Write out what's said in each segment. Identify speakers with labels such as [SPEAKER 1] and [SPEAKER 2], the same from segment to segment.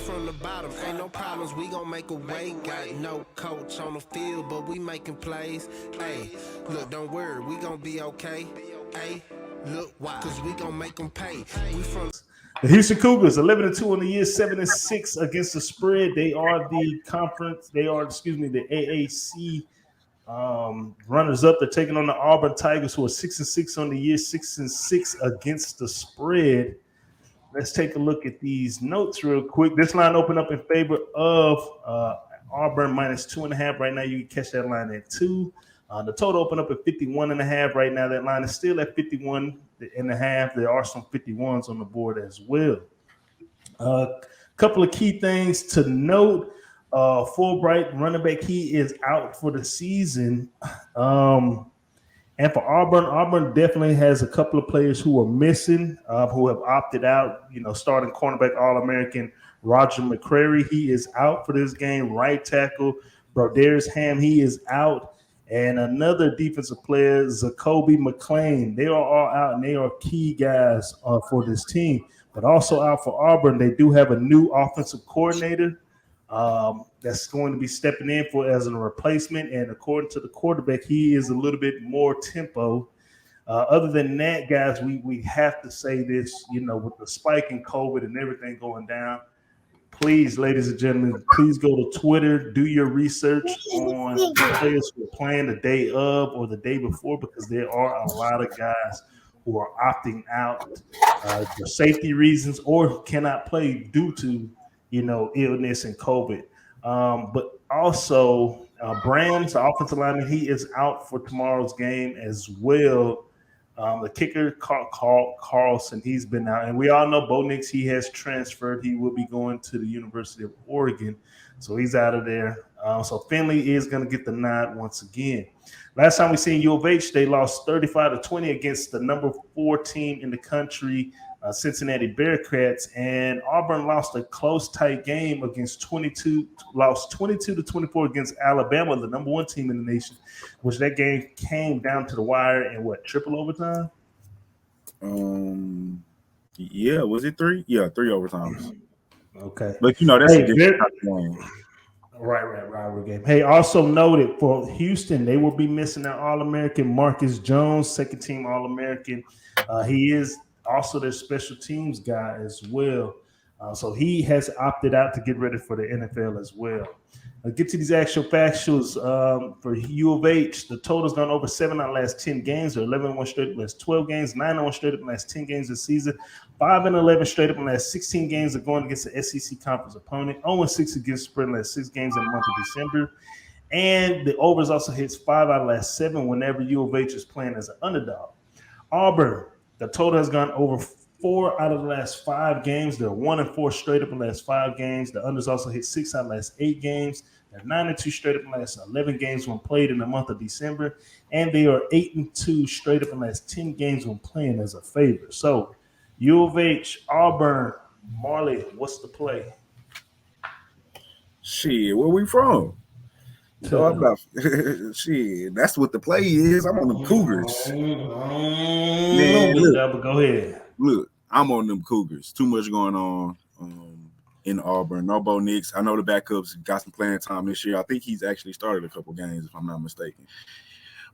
[SPEAKER 1] from the bottom, ain't no problems, we gon' make a way. Got no coach on the field, but we making plays. Hey, look, don't worry, we gon' be okay. Hey, look, why? Cause we gon' make them pay. We from
[SPEAKER 2] the Houston Cougars, 11-2 on the year, 7-6 against the spread. They are the conference. They are, the AAC runners up. They're taking on the Auburn Tigers, who are 6-6 on the year, 6-6 against the spread. Let's take a look at these notes real quick. This line opened up in favor of Auburn -2.5. Right now, you can catch that line at 2. The total opened up at 51.5. Right now, that line is still at 51.5. There are some 51s on the board as well. Couple of key things to note. Fulbright, running back, he is out for the season. And for Auburn definitely has a couple of players who are missing, who have opted out. Starting cornerback All-American Roger McCrary, he is out for this game. Right tackle Brothas N he is out. And another defensive player, Zacoby McClain. They are all out, and they are key guys for this team. But also out for Auburn, they do have a new offensive coordinator that's going to be stepping in as a replacement. And according to the quarterback, he is a little bit more tempo. Other than that, guys, we have to say this, with the spike in COVID and everything going down, please, ladies and gentlemen, please go to Twitter, do your research on the players who are playing the day of or the day before, because there are a lot of guys who are opting out for safety reasons or cannot play due to illness and COVID. But also, Brams, the offensive lineman, he is out for tomorrow's game as well. The kicker, Carlson, he's been out. And we all know Bo Nix, he has transferred. He will be going to the University of Oregon. So he's out of there. So Finley is going to get the nod once again. Last time we seen U of H, they lost 35-20 against the number 4 team in the country, Cincinnati Bearcats, and Auburn lost a close, tight game lost 22-24 against Alabama, the number 1 team in the nation, which that game came down to the wire in triple overtime?
[SPEAKER 3] Yeah, was it 3? Yeah, 3 overtimes.
[SPEAKER 2] Okay.
[SPEAKER 3] But that's a different type of game.
[SPEAKER 2] Right, rivalry game. Hey, also noted for Houston, they will be missing their All-American Marcus Jones, second team All-American. He is also their special teams guy as well. So he has opted out to get ready for the NFL as well. I'll get to these actual factuals. For U of H, the total's gone over 7 out of the last 10 games. They're 11-1 straight up in the last 12 games, 9-1 straight up in the last 10 games this season, 5-11 straight up in the last 16 games. Are going against the SEC conference opponent, 0-6 against spread in the last 6 games in the month of December. And the overs also hits 5 out of the last 7 whenever U of H is playing as an underdog. Auburn, the total has gone over 4 out of the last 5 games. They're 1-4 straight up in the last 5 games. The unders also hit 6 out of the last 8 games. They're 9-2 straight up in the last 11 games when played in the month of December. And they are 8-2 straight up in the last 10 games when playing as a favorite. So U of H, Auburn, Marley, what's the play?
[SPEAKER 3] Shit, where we from? Shit, that's what the play is. I'm on them Cougars.
[SPEAKER 2] Man, look, go ahead.
[SPEAKER 3] Look, I'm on them Cougars. Too much going on in Auburn. No Bo Nix. I know the backups got some playing time this year. I think he's actually started a couple games, if I'm not mistaken.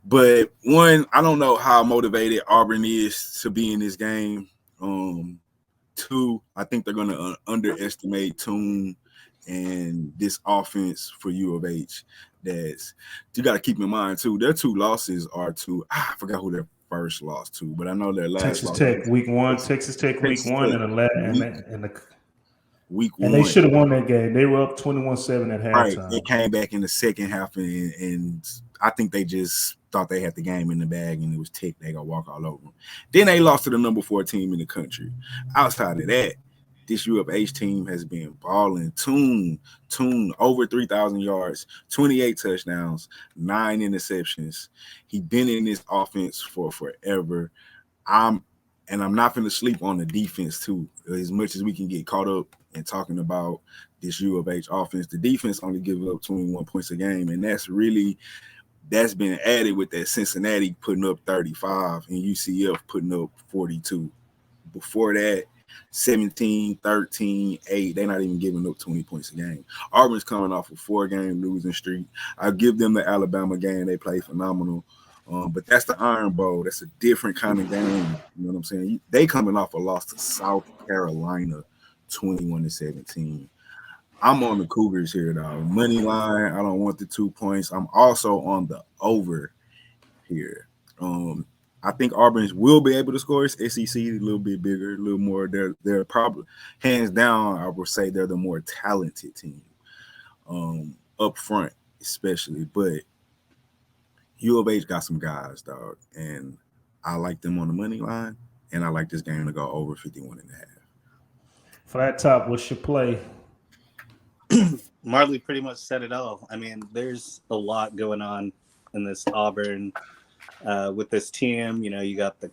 [SPEAKER 3] But one, I don't know how motivated Auburn is to be in this game. 2, I think they're going to underestimate Toon and this offense for U of H. That's you got to keep in mind too. Their 2 losses are to I forgot who their first loss to, but I know their last
[SPEAKER 2] Texas Tech week 1, Texas Tech week 1, and the
[SPEAKER 3] week 1.
[SPEAKER 2] And they should have won that game. They were up 21-7 at halftime.
[SPEAKER 3] Right, they came back in the second half, and I think they just thought they had the game in the bag, and it was Tech. They gonna walk all over them. Then they lost to the number 4 team in the country. Outside of that, this U of H team has been balling. Toon over 3,000 yards, 28 touchdowns, 9 interceptions. He's been in this offense for forever. I'm not going to sleep on the defense too. As much as we can get caught up in talking about this U of H offense, the defense only gives up 21 points a game, and that's been added with that Cincinnati putting up 35 and UCF putting up 42. Before that, 17, 13, 8. They're not even giving up 20 points a game. Auburn's coming off a 4-game losing streak. I give them the Alabama game. They play phenomenal. But that's the Iron Bowl. That's a different kind of game. You know what I'm saying? They coming off a loss to South Carolina, 21-17. I'm on the Cougars here, dog. Money line. I don't want the 2 points. I'm also on the over here. I think Auburn will be able to score. It's SEC, a little bit bigger, a little more. They're probably, hands down, I would say they're the more talented team up front, especially. But U of H got some guys, dog, and I like them on the money line, and I like this game to go over 51.5.
[SPEAKER 2] Flat top, what's your play?
[SPEAKER 4] Marley pretty much said it all. I mean, there's a lot going on in this Auburn with this team. You know, you got the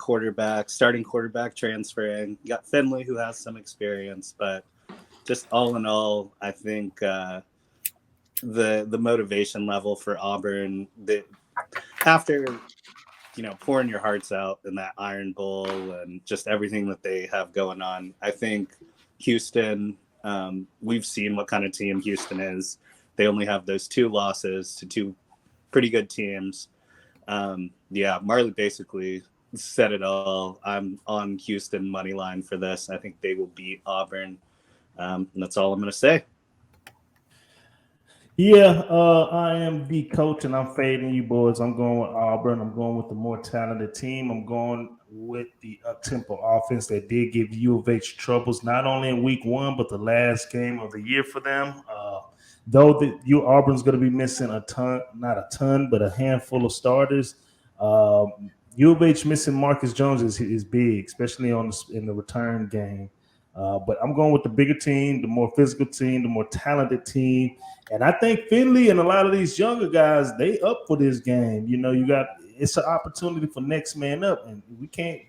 [SPEAKER 4] starting quarterback transferring. You got Finley, who has some experience, but just all in all, I think the motivation level for Auburn, that after, you know, pouring your hearts out in that Iron Bowl and just everything that they have going on, I think Houston, we've seen what kind of team Houston is. They only have those 2 losses to 2 pretty good teams. Marley basically said it all. I'm on Houston money line for this. I think they will beat Auburn. And that's all I'm going to say.
[SPEAKER 2] Yeah, I am the coach, and I'm fading you boys. I'm going with Auburn. I'm going with the more talented team. I'm going with the up-tempo offense that did give U of H troubles, not only in week 1, but the last game of the year for them. Though Auburn's going to be missing not a ton, but a handful of starters. U of H missing Marcus Jones is big, especially in the return game. But I'm going with the bigger team, the more physical team, the more talented team. And I think Finley and a lot of these younger guys, they up for this game. You know, it's an opportunity for next man up. And we can't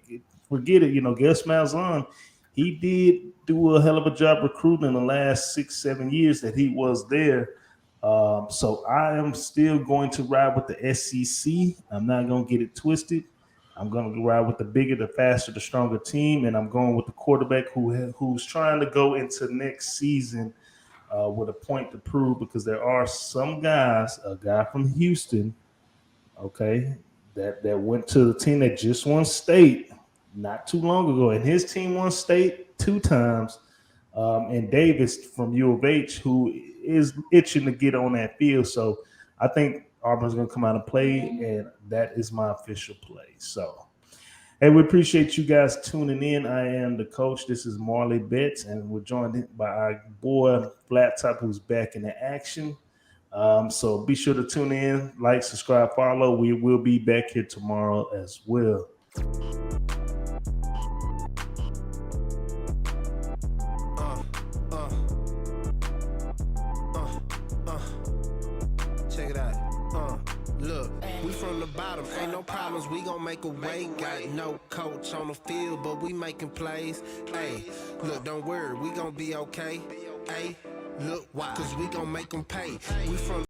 [SPEAKER 2] forget it. You know, Gus Malzahn, he did do a hell of a job recruiting in the last 6-7 years that he was there. So I am still going to ride with the SEC. I'm not going to get it twisted. I'm going to ride with the bigger, the faster, the stronger team, and I'm going with the quarterback who's trying to go into next season with a point to prove, because there are some guys, a guy from Houston, okay, that went to the team that just won state not too long ago, and his team won state 2 times, and Davis from U of H, who is itching to get on that field. So I think Auburn's going to come out and play, and that is my official play. So, hey, we appreciate you guys tuning in. I am the coach. This is Marley Bets, and we're joined by our boy Flat Top, who's back in the action. So be sure to tune in, like, subscribe, follow. We will be back here tomorrow as well.
[SPEAKER 1] Check it out. Look, we from the bottom, ain't no problems, we gon' make a way. Got no coach on the field, but we making plays. Hey, look, don't worry, we gon' be okay. Hey, look, why? Cause we gon' make them pay. We from